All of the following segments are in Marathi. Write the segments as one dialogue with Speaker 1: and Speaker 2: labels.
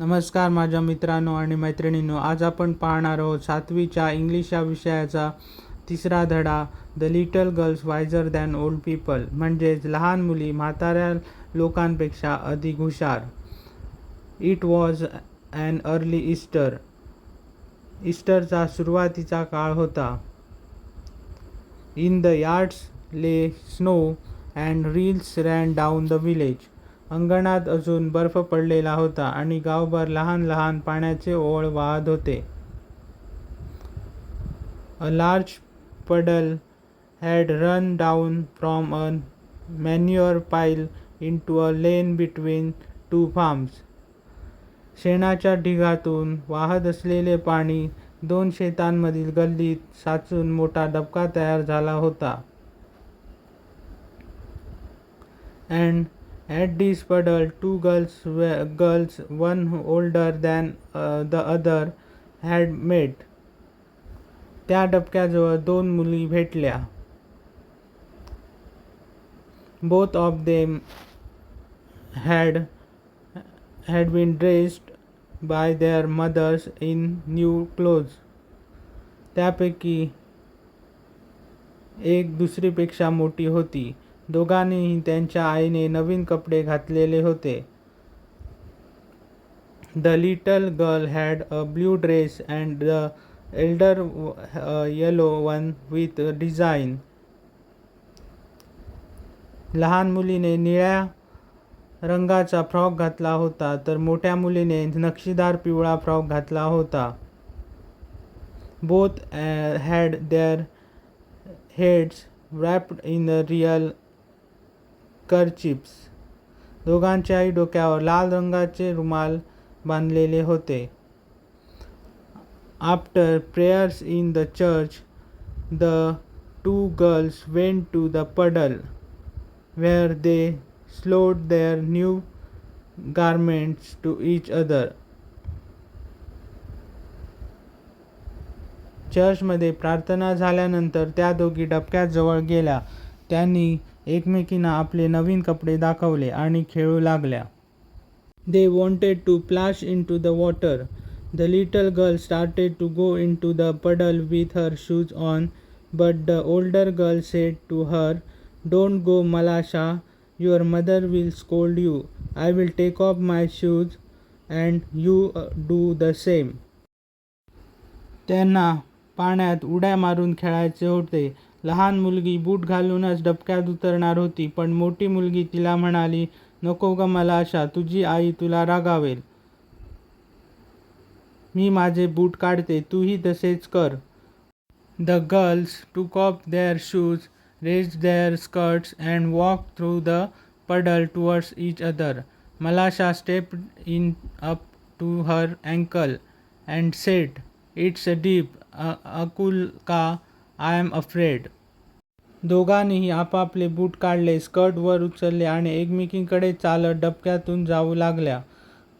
Speaker 1: नमस्कार माझ्या मित्रांनो आणि मैत्रिणींनो. आज आपण पाहणार आहोत 7वीच्या इंग्लिश या विषयाचा तिसरा धडा, the little girls wiser than old people, म्हणजेच लहान मुली म्हाताऱ्या लोकांपेक्षा अधिक हुशार. It was an early Easter. ईस्टरचा सुरुवातीचा काळ होता. In the yards lay snow and rills ran down the village. अंगणात अजून बर्फ पडलेला होता आणि गावभर लहान लहान पाण्याचे ओळ वाहत होते. A large puddle had run down from a manure pile into a lane between two farms. शेणाच्या ढिगातून वाहत असलेले पाणी दोन शेतांमधील गल्लीत साचून मोठा डबका तयार झाला होता. And at this puddle, two girls, one older than the other, had met. त्या डबक्याजवळ दोन मुली भेटल्या. Both of them had been dressed by their mothers in new clothes. त्यापैकी एक दुसरीपेक्षा मोठी होती. दोघांनीही त्यांच्या आईने नवीन कपडे घातलेले होते. The little girl had a blue dress and the elder a yellow one with a design. लहान मुलीने निळ्या रंगाचा फ्रॉक घातला होता तर मोठ्या मुलीने नक्षीदार पिवळा फ्रॉक घातला होता. Both had their heads wrapped in a real kerchiefs. दोघांच्याही डोक्यावर लाल रंगाचे रुमाल बांधलेले होते. After prayers in the church, the two girls went to the puddle, where they showed their new garments to each other. चर्चमध्ये प्रार्थना झाल्यानंतर त्या दोघी डबक्याजवळ गेल्या. त्यांनी एकमेकींना आपले नवीन कपडे दाखवले आणि खेळू लागल्या. They wanted to splash into the water. The little girl started to go into the puddle with her shoes on, but the older girl said to her, "Don't go, Malasha. Your mother will scold you. I will take off my shoes and you do the same." त्यांना पाण्यात उड्या मारून खेळायचे होते. लहान मुलगी बूट घालूनच डबक्यात उतरणार होती, पण मोठी मुलगी तिला म्हणाली, "नको ग मलाशा, तुझी आई तुला रागावेल. मी माझे बूट काढते, तूही तसेच कर." The girls took off their shoes, raised their skirts and walked through the puddle towards each other. Malasha stepped in up to her ankle and said, "It's a deep, Akulka, I am afraid." दोघांनीही आपापले बूट काढले, स्कर्ट वर उचलले आणि एकमेकींकडे चालत डबक्यातून जाऊ लागल्या.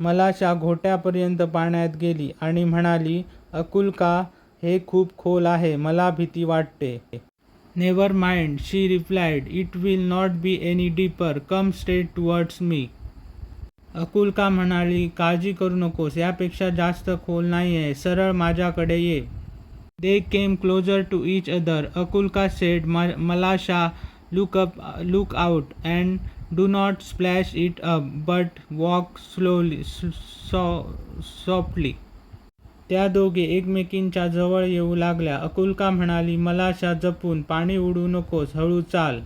Speaker 1: मलाशा घोट्यापर्यंत पाण्यात गेली आणि म्हणाली, "अकुल्का, हे खूप खोल आहे. मला भीती वाटते." "Never mind," she replied. "It will not be any deeper. Come straight towards me." Akulka म्हणाली, "काळजी करू नकोस. यापेक्षा जास्त खोल नाही आहे. सरळ माझ्याकडे ये." They came closer to each other. Akulka said, "Malasha, look out, and do not splash it up, but walk softly." त्या दोघे एकमेकींच्या जवळ येऊ लागल्या. अकुल्का म्हणाली, "मलाशा, जपून. पाणी उडवू नकोस. हळू चाल."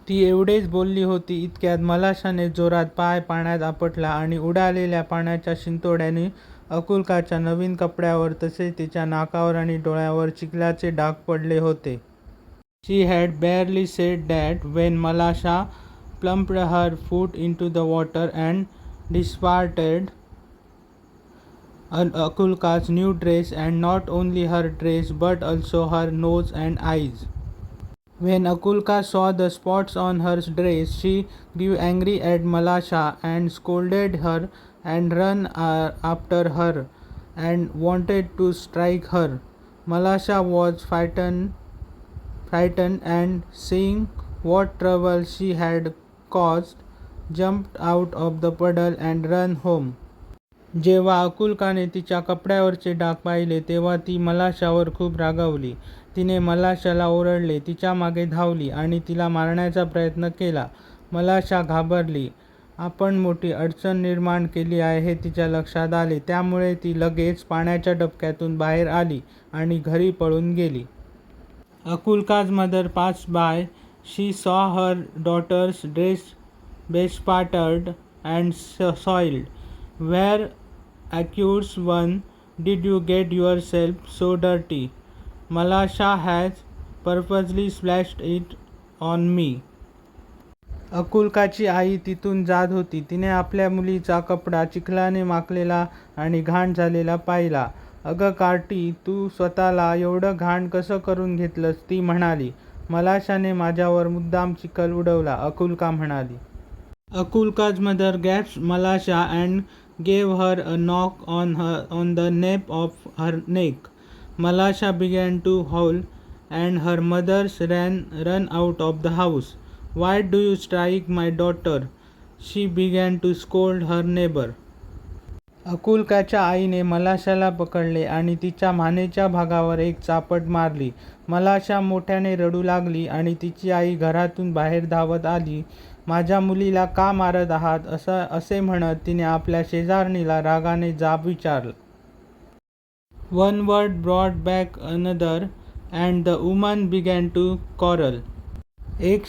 Speaker 1: ती एवढेच बोलली होती इतक्यात मलाशाने जोरात पाय पाण्यात आपटला आणि उडालेल्या पाण्याच्या शिंतोड्याने अकुल्काच्या नवीन कपड्यावर तसेच तिच्या नाकावर आणि डोळ्यावर चिखलाचे डाग पडले होते. She had barely said that when Malasha plumped her foot into the water and discarded Akulka's new dress, and not only her dress but also her nose and eyes. When Akulka saw the spots on her dress, she grew angry at Malasha and scolded her and ran after her and wanted to strike her. Malasha was frightened and, seeing what trouble she had caused, jumped out of the puddle and ran home. जेव्हा अकुल्काने तिच्या कपड्यावरचे डाग पाहिले तेव्हा ती मलाशावर खूप रागावली. तिने मलाशाला ओरडले, तिच्या मागे धावली आणि तिला मारण्याचा प्रयत्न केला. मलाशा घाबरली. आपण मोठी अडचण निर्माण केली आहे हे तिच्या लक्षात आले. त्यामुळे ती लगेच पाण्याच्या डबक्यातून बाहेर आली आणि घरी पळून गेली. Akulka's mother passed by. She saw her daughter's dress bespattered and soiled. Where, accused one, did you get yourself so dirty? Malasha has purposely splashed it on me. अकुल्काची आई तिथून जात होती. तिने आपल्या मुलीचा कपडा चिखलाने माखलेला आणि घाण झालेला पाहिला. अगं कार्टी, तू स्वतःला एवढं घाण कसं करून घेतलंस? ती म्हणाली. मलाशाने माझ्यावर मुद्दाम चिखल उडवला, अकुल्का म्हणाली. Akulka's mother grasped Malasha and gave her a knock on the nape of her neck. Malasha began to howl and her mother ran out of the house. Why do you strike my daughter? She began to scold her neighbor. अकुल्काच्या आईने मलाशाला पकडले आणि तिच्या मानेच्या भागावर एक चापट मारली. मलाशा मोठ्याने रडू लागली आणि तिची आई घरातून बाहेर धावत आली. माझ्या मुलीला का मारत आहात असे म्हणत तिने आपल्या शेजारणीला रागाने जाब विचारला. One word brought back another and the woman began to quarrel. एक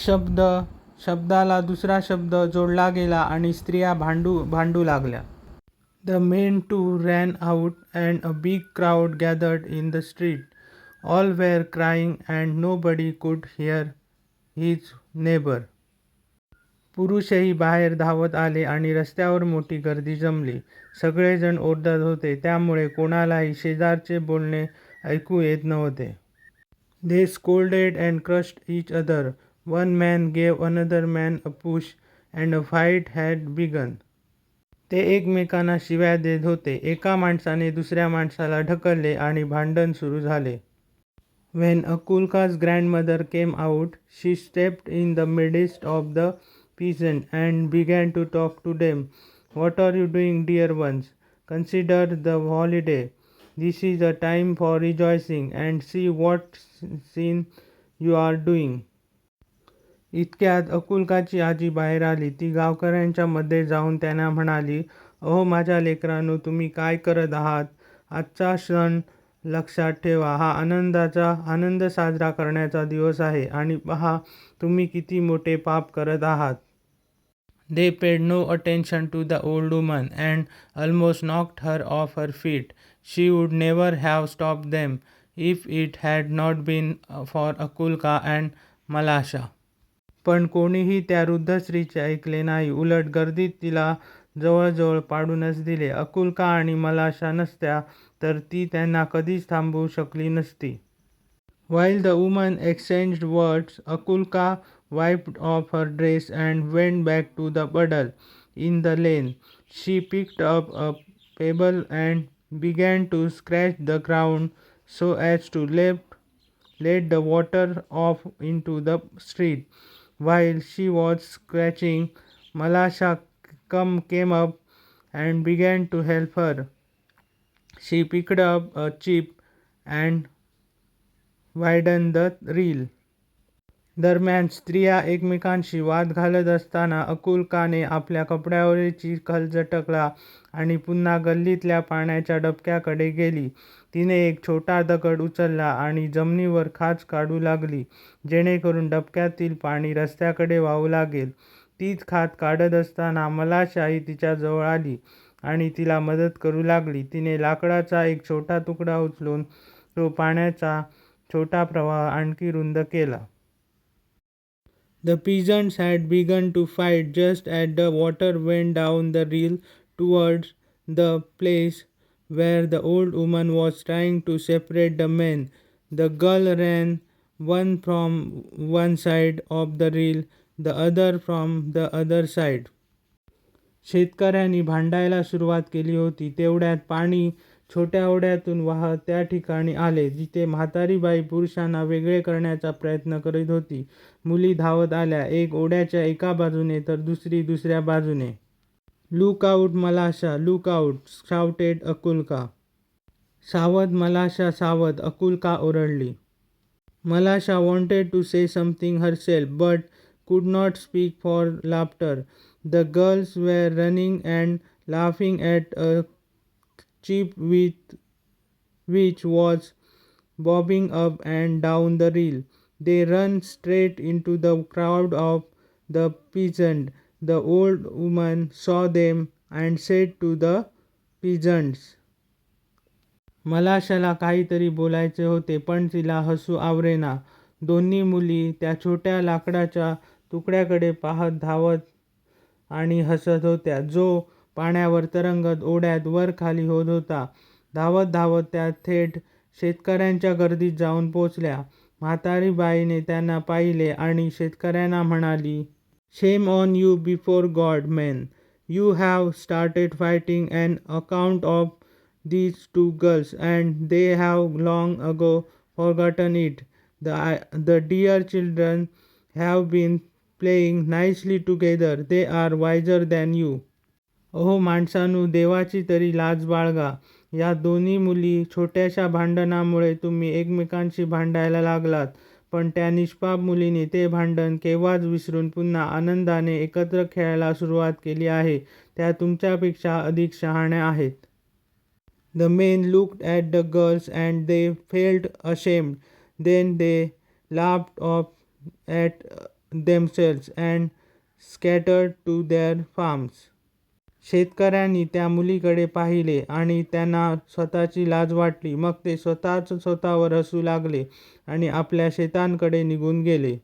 Speaker 1: शब्दाला दुसरा शब्द जोडला गेला आणि स्त्रिया भांडू लागल्या. The men too ran out and a big crowd gathered in the street. All were crying and nobody could hear his neighbor. पुरुषही बाहेर धावत आले आणि रस्त्यावर मोठी गर्दी जमली. सगळेजण ओरडत होते, त्यामुळे कोणालाही शेजारचे बोलणे ऐकू येत नव्हते. They scolded and crushed each other. One man gave another man a push and a fight had begun. ते एकमेकांना शिव्या देत होते. एका माणसाने दुसऱ्या माणसाला ढकलले आणि भांडण सुरू झाले. When Akulka's grandmother came out, she stepped in the midst of the peasants and began to talk to them. What are you doing, dear ones? Consider the holiday. This is a time for rejoicing, and see what sin you are doing. इतक्यात अकुल्काची आजी बाहेर आली. ती गावकऱ्यांच्या मध्ये जाऊन त्यांना म्हणाली, अहो माझ्या लेकरांनो, तुम्ही काय करत आहात? आजचा सण लक्षात ठेवा. हा आनंद साजरा करण्याचा दिवस आहे आणि पहा तुम्ही किती मोठे पाप करत आहात. They paid no attention to the old woman and almost knocked her off her feet. She would never have stopped them if it had not been for Akulka and Malasha. पण कोणीही त्या वृद्ध स्त्रीचे ऐकले नाही. उलट गर्दीत तिला जवळजवळ पाडूनच दिले. अकुल्का आणि मलाशा नसत्या तर ती त्यांना कधीच थांबवू शकली नसती. While the woman exchanged words, Akulka wiped off her dress and went back to the puddle in the lane. She picked up a pebble and began to scratch the ground so as to let the water off into the street. While she was scratching, Malasha came up and began to help her. She picked up a chip and widened the reel. दरम्यान स्त्रिया एकमेकांशी वाद घालत असताना अकुल्काने आपल्या कपड्यावरील चिखल झटकला आणि पुन्हा गल्लीतल्या पाण्याच्या डबक्याकडे गेली. तिने एक छोटा दगड उचलला आणि जमिनीवर खाच काढू लागली, जेणेकरून डबक्यातील पाणी रस्त्याकडे वाहू लागेल. तीच खाच काढत असताना मलाशाही तिच्याजवळ आली आणि तिला मदत करू लागली. तिने लाकडाचा एक छोटा तुकडा उचलून तो पाण्याचा छोटा प्रवाह आणखी रुंद केला. The peasants had begun to fight just as the water went down the reel towards the place where the old woman was trying to separate the men. The girl ran, one from one side of the reel, the other from the other side. शेतकऱ्यांनी भांडायला सुरुवात केली होती. तेवढ्यात पाणी छोट्या ओढ्यातून वाहत त्या ठिकाणी आले जिथे म्हातारी बाई पुरुषांना वेगळे करण्याचा प्रयत्न करीत होती. मुली धावत आल्या, एक ओढ्याच्या एका बाजूने तर दुसरी दुसऱ्या बाजूने. Look out, Malasha, look out, shouted Akulka. सावध Malasha, सावध, Akulka ओरडली. Malasha wanted to say something herself but could not speak for laughter. The girls were running and laughing at a chip which was bobbing up and down the reel. They ran straight into the crowd of the peasant. The old woman saw them and said to the peasants, मलाशाला काहीतरी बोलायचे होते पण तिला हसू आवरेना. दोन्ही मुली त्या छोट्या लाकडाच्या तुकड्याकडे पाहत धावत आणि हसत होत्या जो पाण्यावर तरंगत ओढ्यात वर खाली होत होता. धावत धावत त्या थेट शेतकऱ्यांच्या गर्दीत जाऊन पोचल्या. म्हातारी बाईने त्यांना पाहिले आणि शेतकऱ्यांना म्हणाली, shame on you before God men. You have started fighting on account of these two girls and they have long ago forgotten it. The dear children have been playing nicely together. They are wiser than you. ओहो माणसांनो, देवाची तरी लाज बाळगा. या दोन्ही मुली छोट्याशा भांडणामुळे तुम्ही एकमेकांशी भांडायला लागलात, पण त्या निष्पाप मुलीने ते भांडण केव्हाच विसरून पुन्हा आनंदाने एकत्र खेळायला सुरुवात केली आहे. त्या तुमच्यापेक्षा अधिक शहाण्या आहेत. The men looked at the girls and they felt ashamed. Then they laughed off at themselves and scattered to their farms. शेतकऱ्यांनी त्या मुलीकडे पाहिले आणि त्यांना स्वतःची लाज वाटली. मग ते स्वतःवर हसू लागले आणि आपल्या शेतांकडे निघून गेले.